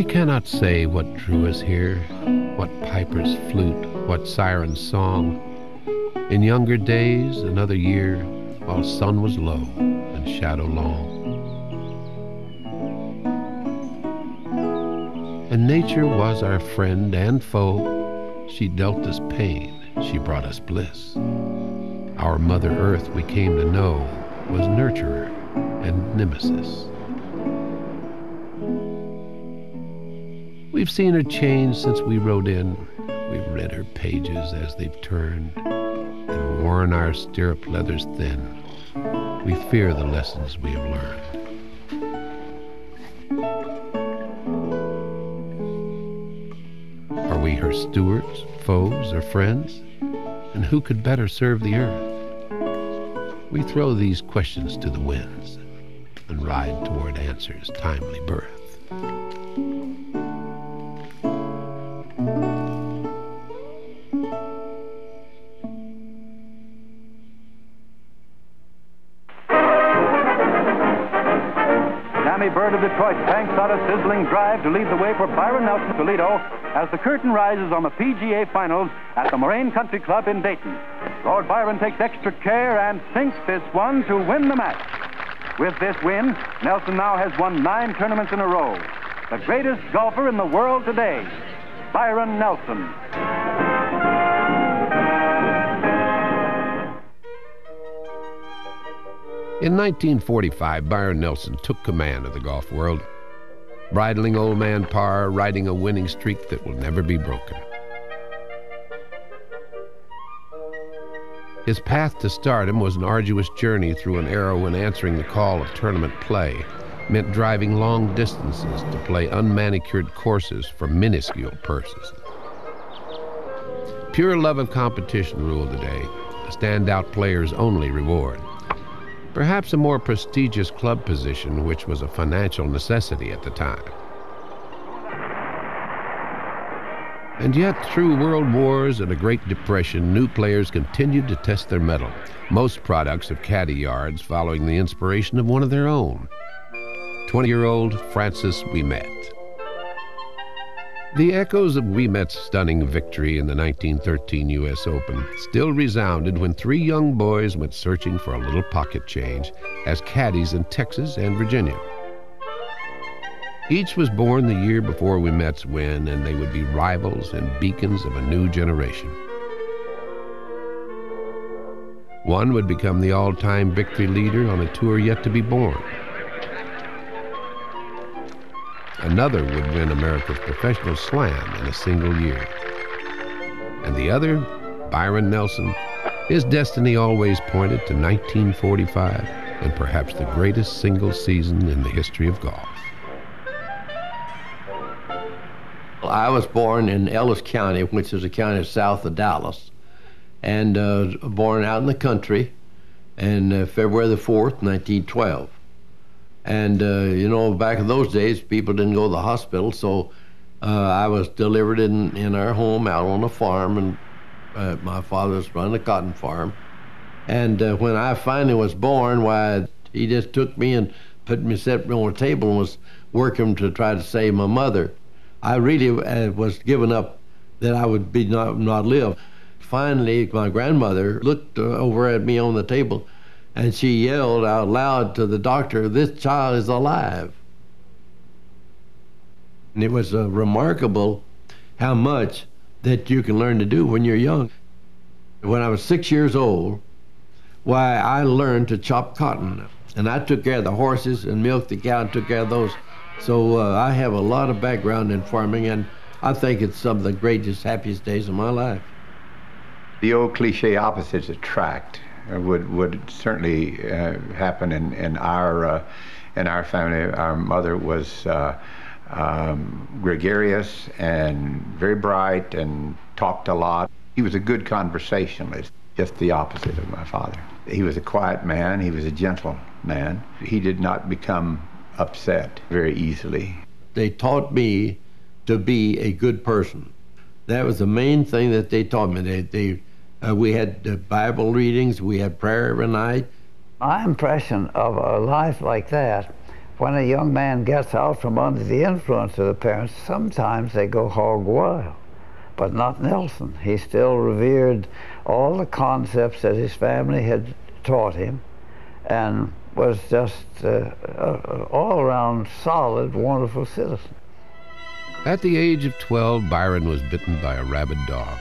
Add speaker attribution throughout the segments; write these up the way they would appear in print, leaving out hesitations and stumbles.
Speaker 1: We cannot say what drew us here, what piper's flute, what siren's song. In younger days, another year, while sun was low and shadow long. And nature was our friend and foe. She dealt us pain, she brought us bliss. Our Mother Earth we came to know was nurturer and nemesis. We've seen her change since we rode in. We've read her pages as they've turned and worn our stirrup leathers thin. We fear the lessons we have learned. Are we her stewards, foes, or friends? And who could better serve the earth? We throw these questions to the winds and ride toward answers' timely birth.
Speaker 2: Bird of Detroit banks out a sizzling drive to lead the way for Byron Nelson Toledo as the curtain rises on the PGA Finals at the Moraine Country Club in Dayton. Lord Byron takes extra care and sinks this one to win the match. With this win, Nelson now has won 9 tournaments in a row. The greatest golfer in the world today, Byron Nelson.
Speaker 1: In 1945, Byron Nelson took command of the golf world, bridling old man Parr, riding a winning streak that will never be broken. His path to stardom was an arduous journey through an era when answering the call of tournament play meant driving long distances to play unmanicured courses for minuscule purses. Pure love of competition ruled the day, a standout player's only reward. Perhaps a more prestigious club position, which was a financial necessity at the time. And yet, through world wars and a Great Depression, new players continued to test their mettle, most products of caddy yards following the inspiration of one of their own, 20-year-old Francis Ouimet. The echoes of Ouimet's stunning victory in the 1913 U.S. Open still resounded when 3 young boys went searching for a little pocket change as caddies in Texas and Virginia. Each was born the year before Ouimet's win, and they would be rivals and beacons of a new generation. One would become the all-time victory leader on a tour yet to be born. Another would win America's professional slam in a single year. And the other, Byron Nelson, his destiny always pointed to 1945 and perhaps the greatest single season in the history of golf.
Speaker 3: I was born in Ellis County, which is a county south of Dallas, and born out in the country on February the 4th, 1912. And, you know, back in those days, people didn't go to the hospital, so I was delivered in our home out on a farm, and my father was running a cotton farm. And when I finally was born, why, he just took me and set me on a table and was working to try to save my mother. I really was giving up that I would not live. Finally, my grandmother looked over at me on the table, and she yelled out loud to the doctor, "This child is alive." And it was remarkable how much that you can learn to do when you're young. When I was 6 years old, why, I learned to chop cotton. And I took care of the horses and milked the cow and took care of those. So I have a lot of background in farming, and I think it's some of the greatest, happiest days of my life.
Speaker 4: The old cliche opposites attract would certainly happen in our family. Our mother was gregarious and very bright and talked a lot. He was a good conversationalist, just the opposite of my father. He was a quiet man, he was a gentle man. He did not become upset very easily.
Speaker 3: They taught me to be a good person. That was the main thing that they taught me. We had Bible readings, we had prayer every night.
Speaker 5: My impression of a life like that When a young man gets out from under the influence of the parents, sometimes they go hog wild. But not Nelson. He still revered all the concepts that his family had taught him and was just an all-around solid, wonderful citizen.
Speaker 1: At the age of 12, Byron was bitten by a rabid dog.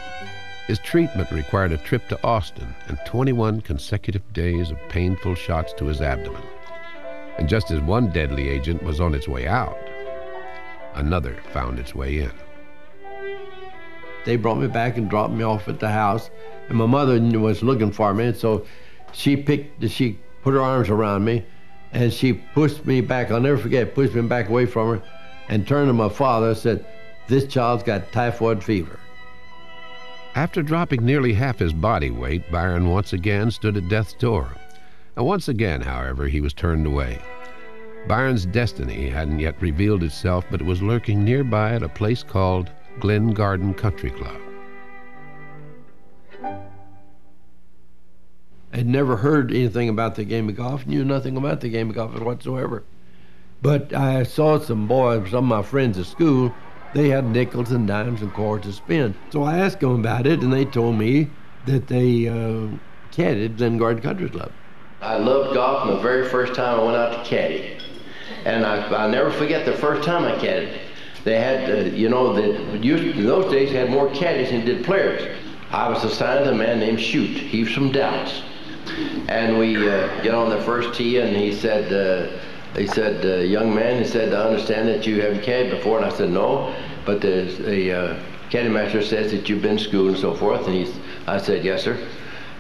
Speaker 1: His treatment required a trip to Austin and 21 consecutive days of painful shots to his abdomen. And just as one deadly agent was on its way out, another found its way in.
Speaker 3: They brought me back and dropped me off at the house, and my mother was looking for me, and so she put her arms around me, and she pushed me back, I'll never forget, pushed me back away from her, and turned to my father and said, "This child's got typhoid fever."
Speaker 1: After dropping nearly half his body weight, Byron once again stood at death's door. And once again, however, he was turned away. Byron's destiny hadn't yet revealed itself, but it was lurking nearby at a place called Glen Garden Country Club.
Speaker 3: I'd never heard anything about the game of golf, knew nothing about the game of golf whatsoever. But I saw some boys, some of my friends at school, they had nickels and dimes and quarters to spend. So I asked them about it, and they told me that they caddied Glen Garden Country Club. I loved golf from the very first time I went out to caddy. And I'll never forget the first time I caddied. They had, in those days, had more caddies than did players. I was assigned to a man named Shute. He was from Dallas. And we get on the first tee, and he said, young man, he said, "I understand that you haven't caddied before." And I said, "No, but the caddy master says that you've been to school and so forth." And I said, "Yes, sir."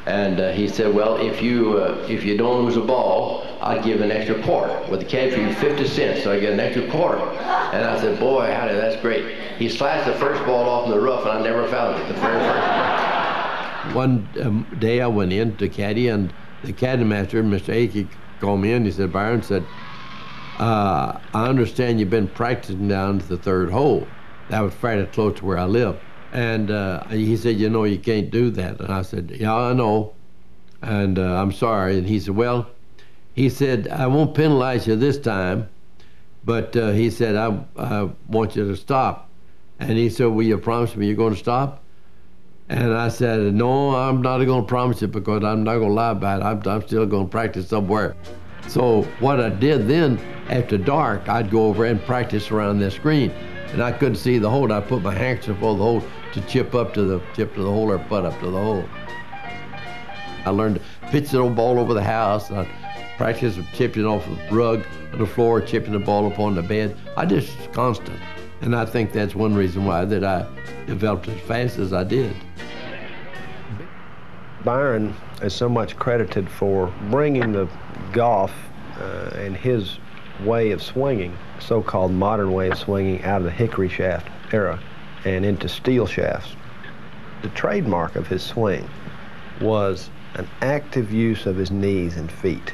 Speaker 3: And he said, "Well, if you don't lose a ball, I'll give an extra quarter. With the caddy fee, 50 cents, so I get an extra quarter." And I said, "Boy, howdy, that's great." He slashed the first ball off in the rough, and I never found it the very first time. One day I went in to caddy, and the caddy master, Mr. Akey, called me in. He said, "Byron," said, "I understand you've been practicing down to the third hole." That was fairly close to where I live. And he said, "You know, you can't do that." And I said, "Yeah, I know, and I'm sorry." And he said, "Well," he said, "I won't penalize you this time, but he said, I want you to stop." And he said, "Will you promise me you're going to stop?" And I said, "No, I'm not going to promise you, because I'm not going to lie about it. I'm still going to practice somewhere." So what I did then, after dark, I'd go over and practice around this green. And I couldn't see the hole, and I put my handkerchief over the hole to chip up to the hole, or putt up to the hole. I learned to pitch the old ball over the house, and I practiced chipping off the rug on the floor, chipping the ball upon the bed. I just constant. And I think that's one reason why that I developed as fast as I did.
Speaker 6: Byron is so much credited for bringing the golf and his way of swinging, so-called modern way of swinging, out of the hickory shaft era and into steel shafts. The trademark of his swing was an active use of his knees and feet.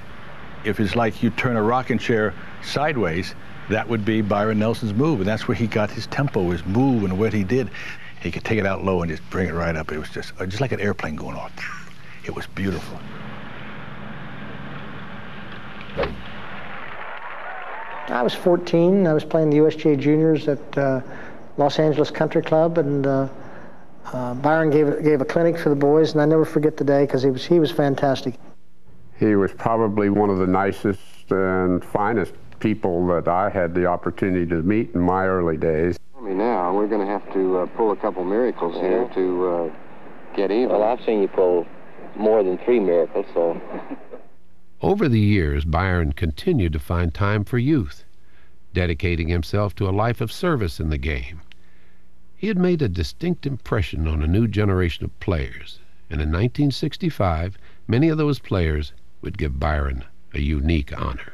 Speaker 7: If it's like you turn a rocking chair sideways, that would be Byron Nelson's move, and that's where he got his tempo, his move, and what he did. He could take it out low and just bring it right up. It was just like an airplane going off. It was beautiful.
Speaker 8: I was 14. I was playing the USGA Juniors at Los Angeles Country Club, and Byron gave a clinic for the boys, and I never forget the day, because he was fantastic.
Speaker 9: He was probably one of the nicest and finest people that I had the opportunity to meet in my early days.
Speaker 10: Now we're going to have to pull a couple miracles here to get even.
Speaker 3: Well, I've seen you pull more than 3 miracles, so.
Speaker 1: Over the years, Byron continued to find time for youth, dedicating himself to a life of service in the game. He had made a distinct impression on a new generation of players, and in 1965, many of those players would give Byron a unique honor.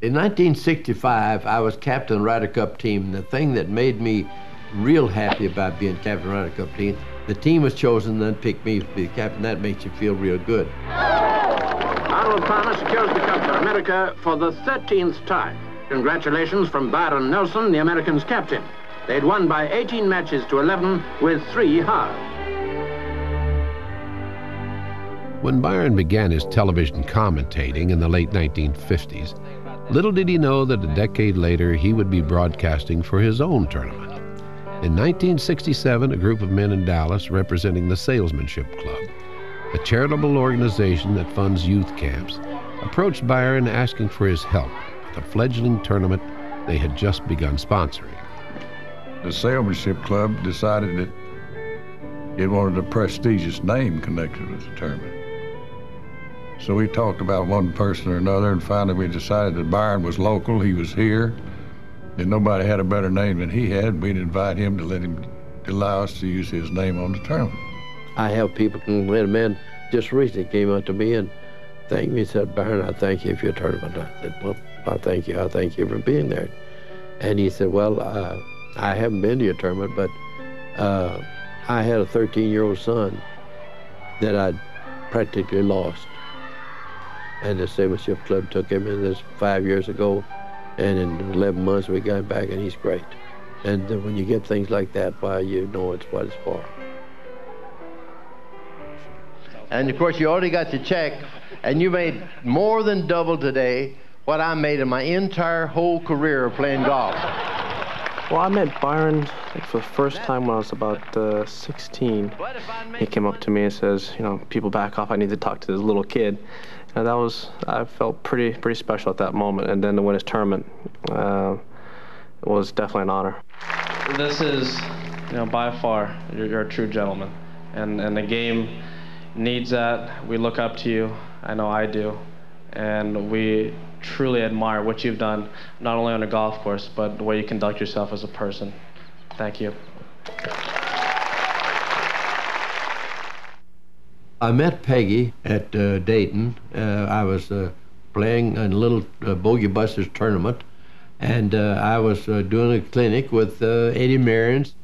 Speaker 3: In 1965, I was captain of the Ryder Cup team, and the thing that made me real happy about being captain of the Ryder Cup team, the team was chosen and then picked me to be the captain. That makes you feel real good.
Speaker 11: Arnold Palmer secures the Cup for America for the 13th time. Congratulations from Byron Nelson, the Americans' captain. They'd won by 18 matches to 11 with 3 hard.
Speaker 1: When Byron began his television commentating in the late 1950s, Little did he know that a decade later he would be broadcasting for his own tournament. In 1967, a group of men in Dallas representing the Salesmanship Club, a charitable organization that funds youth camps, approached Byron asking for his help with a fledgling tournament they had just begun sponsoring.
Speaker 12: The Salesmanship Club decided that it wanted a prestigious name connected with the tournament. So we talked about one person or another, and finally we decided that Byron was local, he was here, and nobody had a better name than he had. We'd invite him to allow us to use his name on the tournament.
Speaker 3: I have people, when a man just recently came up to me and thanked me, said, "Byron, I thank you for your tournament." I said, "Well, I thank you for being there." And he said, "Well, I haven't been to your tournament, but I had a 13-year-old son that I'd practically lost. And the Salesmanship Club took him in this 5 years ago, and in 11 months we got him back, and he's great." And when you get things like that, why, you know it's what it's for. And of course, you already got your check, and you made more than double today what I made in my entire whole career of playing golf.
Speaker 13: Well, I met Byron, I think, for the first time when I was about 16. He came up to me and says, "You know, people back off, I need to talk to this little kid." And I felt pretty special at that moment. And then to win his tournament was definitely an honor. This is, you know, by far, you're a true gentleman. And the game needs that. We look up to you. I know I do. And we truly admire what you've done, not only on the golf course, but the way you conduct yourself as a person. Thank you.
Speaker 3: I met Peggy at Dayton. I was playing in a little Bogey Busters tournament, and I was doing a clinic with Eddie Marions.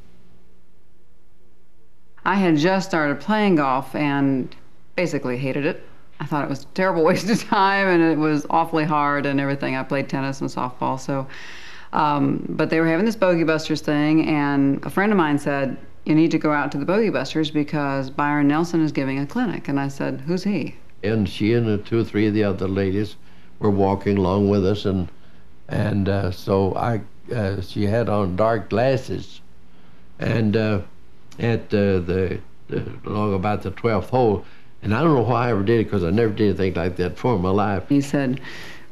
Speaker 14: I had just started playing golf and basically hated it. I thought it was a terrible waste of time, and it was awfully hard and everything. I played tennis and softball, so. But they were having this Bogey Busters thing, and a friend of mine said, "You need to go out to the Bogey Busters because Byron Nelson is giving a clinic." And I said, "Who's he?"
Speaker 3: And she and 2 or 3 of the other ladies were walking along with us, and so she had on dark glasses, and at along about the 12th hole. And I don't know why I ever did it, because I never did anything like that before in my life.
Speaker 14: He said,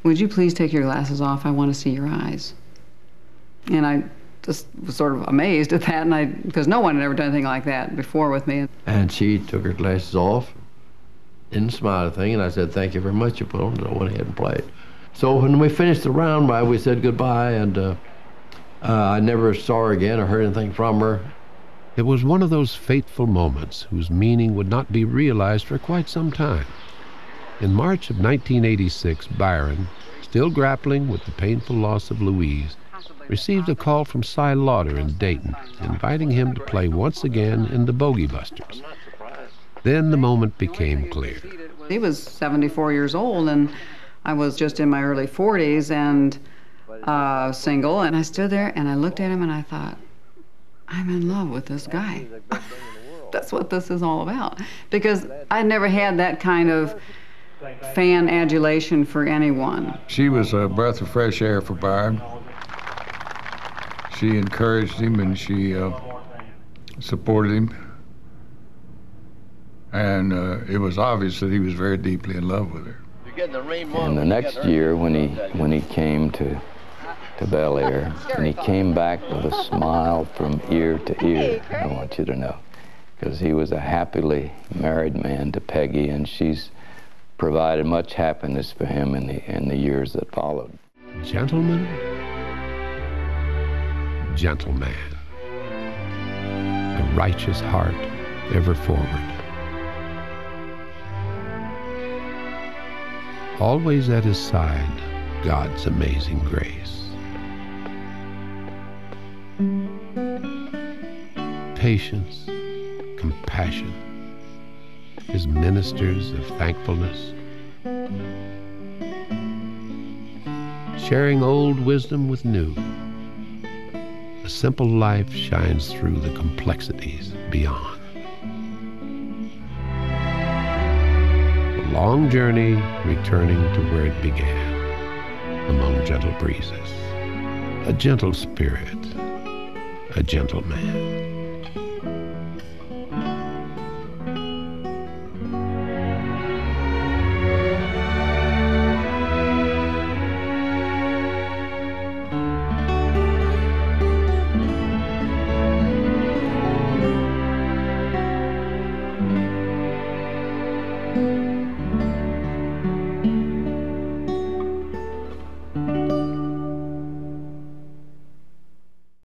Speaker 14: "Would you please take your glasses off? I want to see your eyes." And I just was sort of amazed at that, because no one had ever done anything like that before with me.
Speaker 3: And she took her glasses off, didn't smile at anything, and I said, "Thank you very much," you put them, and I went ahead and played. So when we finished the round, we said goodbye, and I never saw her again or heard anything from her.
Speaker 1: It was one of those fateful moments whose meaning would not be realized for quite some time. In March of 1986, Byron, still grappling with the painful loss of Louise, received a call from Cy Lauder in Dayton, inviting him to play once again in the Bogey Busters. Then the moment became clear.
Speaker 14: He was 74 years old, and I was just in my early 40s and single, and I stood there and I looked at him and I thought, I'm in love with this guy. That's what this is all about. Because I never had that kind of fan adulation for anyone.
Speaker 12: She was a breath of fresh air for Byron. She encouraged him, and she supported him. And it was obvious that he was very deeply in love with her.
Speaker 15: And the next year, when he came to Bel Air, and he came back with a smile from ear to ear, I want you to know, because he was a happily married man to Peggy, and she's provided much happiness for him in the years that followed.
Speaker 1: Gentleman, gentleman, a righteous heart ever forward. Always at his side, God's amazing grace. Patience, compassion, his ministers of thankfulness, sharing old wisdom with new. A simple life shines through the complexities beyond. A long journey returning to where it began. among gentle breezes. A gentle spirit, a gentle man.